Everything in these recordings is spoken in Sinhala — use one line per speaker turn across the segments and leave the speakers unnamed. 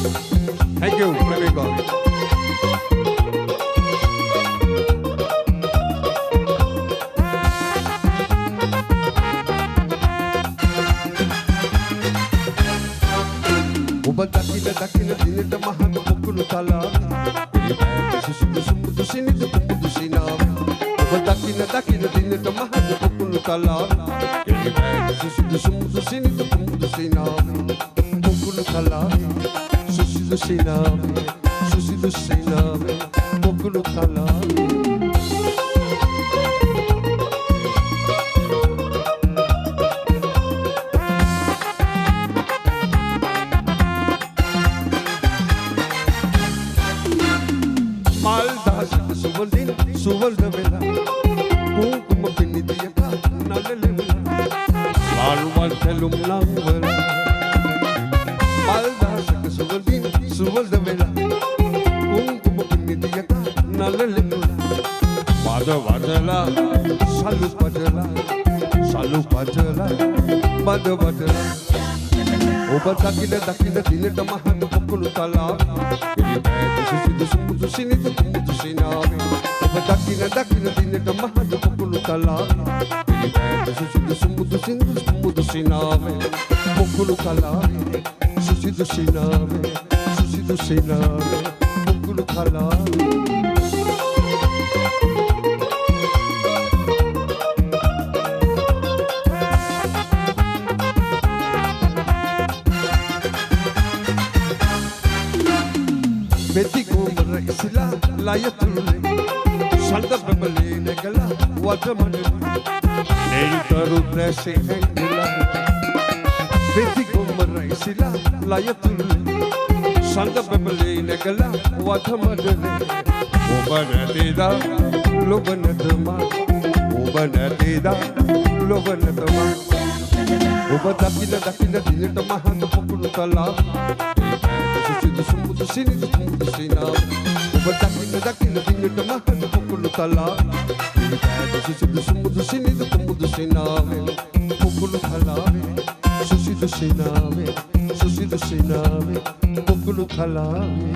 Thank you, Praveen Gauri. ඔබ දකින දිනට මහඟ පොකුණු තලාවේ පිළිපැද සුසුදු සුමුදු සිනිදු කුමුදු සිනාවේ ඔබ දකින දිනට මහඟ පොකුණු තලාවේ පිළිපැද සුසුදු සුමුදු සිනිදු කුමුදු සිනාවේ පොකුණු තලාවේ සුසුදු සිනාවේ පොකුණු තලාවේ सुवल वेला कुंकुम पिनिदिया नललेवला लाल वाल थलुम लावला मालदासक सुवल वेला कुंकुम पिनिदिया नललेवला वादला सालू पजला बद बदला ඔබ දකින දිනට මහඟ පොකුණු තලාවේ පිළිපැද සුසුදු සුමුදු සිනිදු කුමුදු සිනාවේ ඔබ දකින දිනට මහඟ පොකුණු තලාවේ පිළිපැද සුසුදු සුමුදු සිනිදු කුමුදු සිනාවේ පොකුණු තලාවේ සුසුදු සිනාවේ පොකුණු තලාවේ बेटी कोमर इसला लायतुले संद बबले नगला वादमन नेल तरु प्रेसे हैंगला बेटी कोमर इसला लायतुले संद बबले नगला वादमन ओबनतेदा लोबनतमा ඔබ දකින දිනට මහඟ පොකුණු තලාවේ සුසුදු සුමුදු සිනිදු කුමුදු සිනාවේ ඔබ දකින දිනට මහඟ පොකුණු තලාවේ සුසුදු සුමුදු සිනිදු කුමුදු සිනාවේ පොකුණු තලාවේ සුසුදු සිනාවේ පොකුණු තලාවේ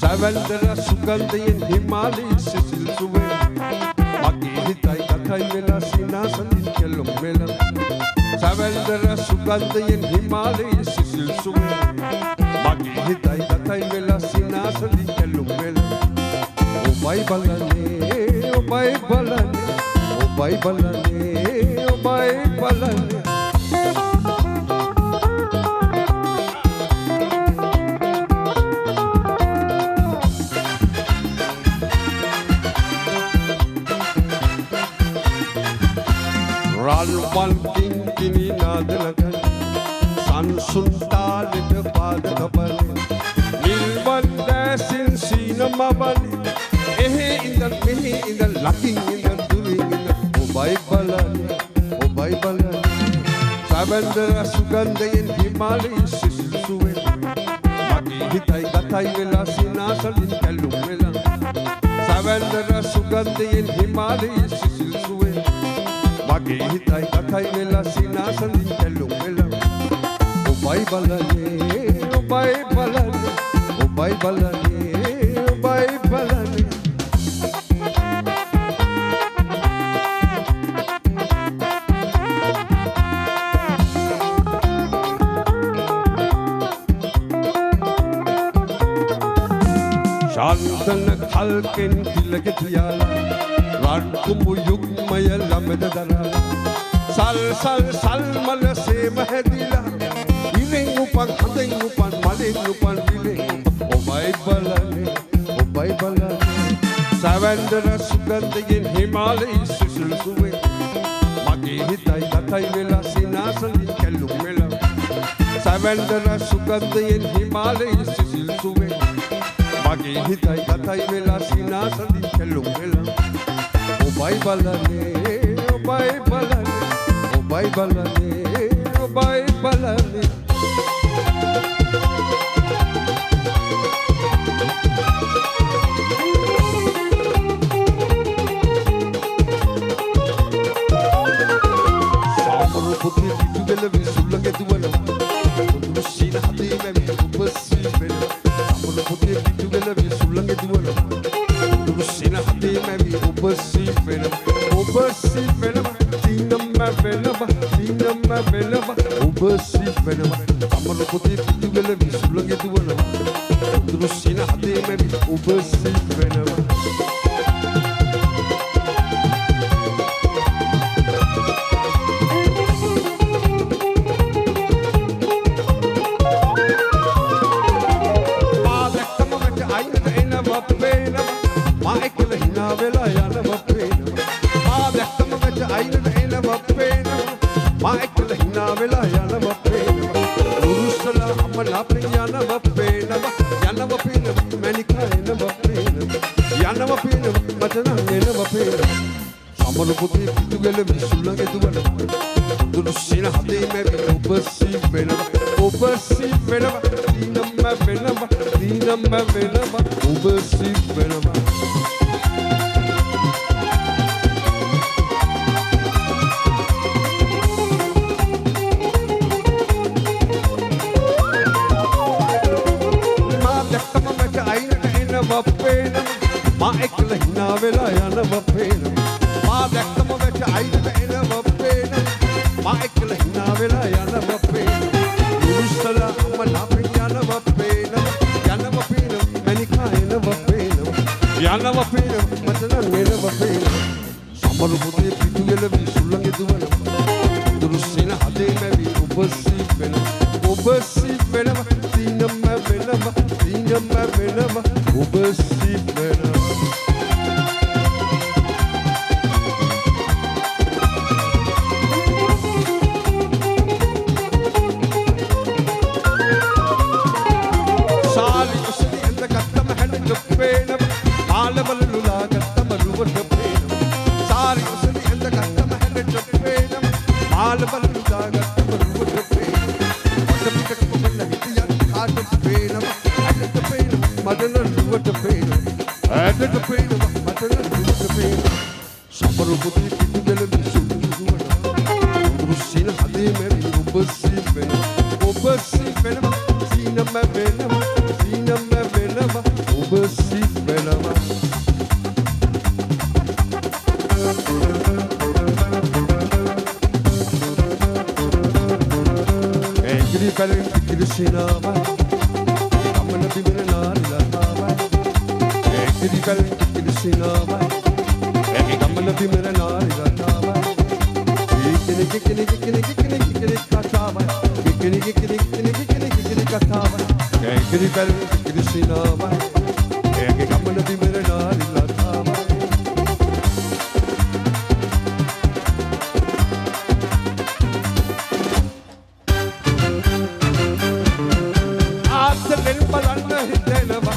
සැවැල්දර සුගන්ධයෙන් හිමාලයේ සිසිල් සුවේ මගේ හිතයි කතයි වෙලා සිනාසලින් කෙලොම් මෙලම් සැවැල්දර සුගන්ධයෙන් හිමාලයේ සිසිල් සුවේ මගේ හිතයි කතයි වෙලා සිනාසලින් කෙලොම් මෙලම් ඔබයි බලන්නේ Ralwal kinkini nadlagan Sansun talit pad kabal Nilban dasin sinamabali Ehe indal laking indal duling indal Obay balani Sabandara sugandayin himalayi sisil suwe Magi hitay gatay vela sinasalin kalum vela Sabandara sugandayin himalayi sisil suwe මගේ හිතයි කතයි වෙලා සිනාසලින් කැලුම් වෙලා ඔබයි බලන්නේ ශාන්තන කල්කෙන් තිලක තියාලා රන් කුඹු යුග්මය ළමද දරා සල් මල සේම හැදිලා ඉරෙන් උපන් හදෙන් උපන් මලෙන් උපන් විලෙන් ඔබයි බලන්නේ සැවැන්දර සුගන්ධයෙන් හිමාලයේ සිසිල් සුවේ මගේ හිතයි කතයි වෙලා සිනාසලින් කැලුම් වෙලා සැවැන්දර සුගන්ධයෙන් හිමාලයේ සිසිල් සුවේ මගේ හිතයි කතයි වෙලා සිනාසලින් කැලුම් වෙලා ඔබයි බලන්නේ සමර පොතේ පිටු වෙල විසුල්ලගේ දුවනවා දුරුසින හදේ මැවි ඔබ සී වෙනවා ඔබ සී වෙනවා සීනම වෙනවා සීනම වෙනවා ඔබ සී වෙනවා සමර පොතේ පිටු වෙල විසුල්ලගේ දුවනවා දුරුසින හදේ මැවි ඔබ සී වෙනවා සමර පොතේ පිටු වෙල විසුල්ලගේ දුවනවා දුරුසින හදේ මැවි ඔබ සී වෙනවා ඔබ සී වෙනවා සීනම වෙනවා සීනම වෙනවා ඔබ සී වෙනවා මා එක්කලා hina වෙලා යනවා පේනවා මා දැක්කම වැට අයිනට එනවා පේනවා මා එක්කලා hina වෙලා යනවා පේනවා උරුස්සලා අම්මලා අපේ යනවා පේනවා මැනිකා එනවා පේනවා මට නම් එනවා පේනවා සමරු පොතේ පිටු වෙල විසුල්ලගේ දුවනවා දුරුසින හදේ මැවි ඔබ සී වෙනවා සීනම වෙනවා ඔබ සී වෙනවා සමරු පොතේ පිටු වෙල විසුල්ලනවා දුරුසින හදේ මැවි ඔබ සී වෙනවා සීනම වෙනවා ඔබ සී වෙනවා එංගිරි බැලෙන් කිරිසිනාවයි අමන බිමන නාරිලා තාවයි එංගිරි බැලෙන් කිරිසිනාවයි ගමන බිමන නාරිලා තාවයි කිකිනි කතාවයි කිකිනි කතාවයි එංගිරි බැලෙන් කිරිසිනාවයි එගේ ගමන බිමන නාරිලා තාවයි ආතලෙන් බලන්න හිතෙනවා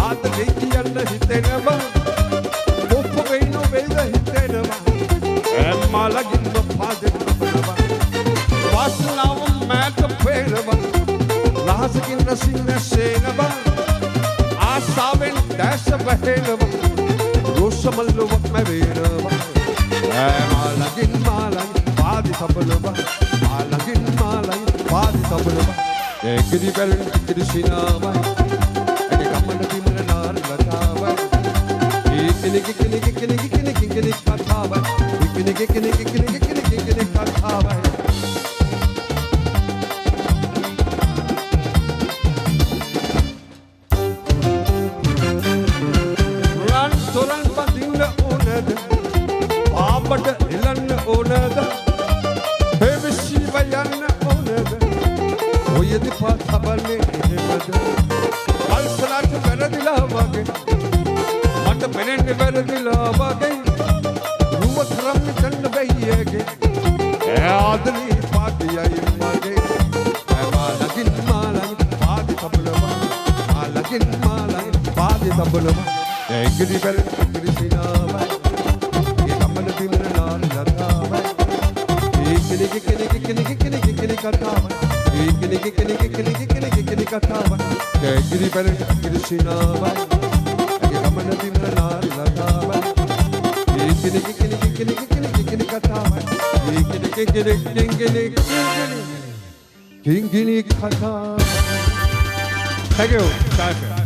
ආතලෙන් කියන්න හිතෙනවා මලගින්න පාදෙනවා වාසනාව මෑත පේනවා රහසකින් රසින්න සේනවා ආසාවෙන් දැස බහෙනවා රෝෂමල්ලුවක් මැවෙනවා මලගින් පාදි තබනවා මලගින් පාදි තබනවා ඒකිරි බැලෙන් කිරිසිනාවයි ඒ ගමන බිමන නාරිලා තාවයි කිකිනි කතාවයි කිකිනි කතාවයි රන් තොරන් පදින්න ඕනද පාපට එලන්න ඕනද හේවිසිව යන්න ඕනද ඔයදි පාත් හබන්නේ එහෙමද කල්සලාට වැරදිලා වගේ මට පෙනෙන්නේ වැරදිලා වගේ රුවතරම් කන්න බැයියගේ ආදලි පාටියයි මගේ මාලකින් පාදි තබලවා මාලකින් පාදි තබලවා ඒකදි බැල කිරිසිනාවයි ඒ ගමන බිමන නාරිලා ඒකෙනෙක් කතාවයි ඒකෙනෙක් කතාවයි ඒකදි බැල කිරිසිනාවයි ඒ ගමන බිමන නාරිලා ඒකෙනෙක් කතාවයි ඒකෙනෙක් කතාවයි থ্যাংক ইউ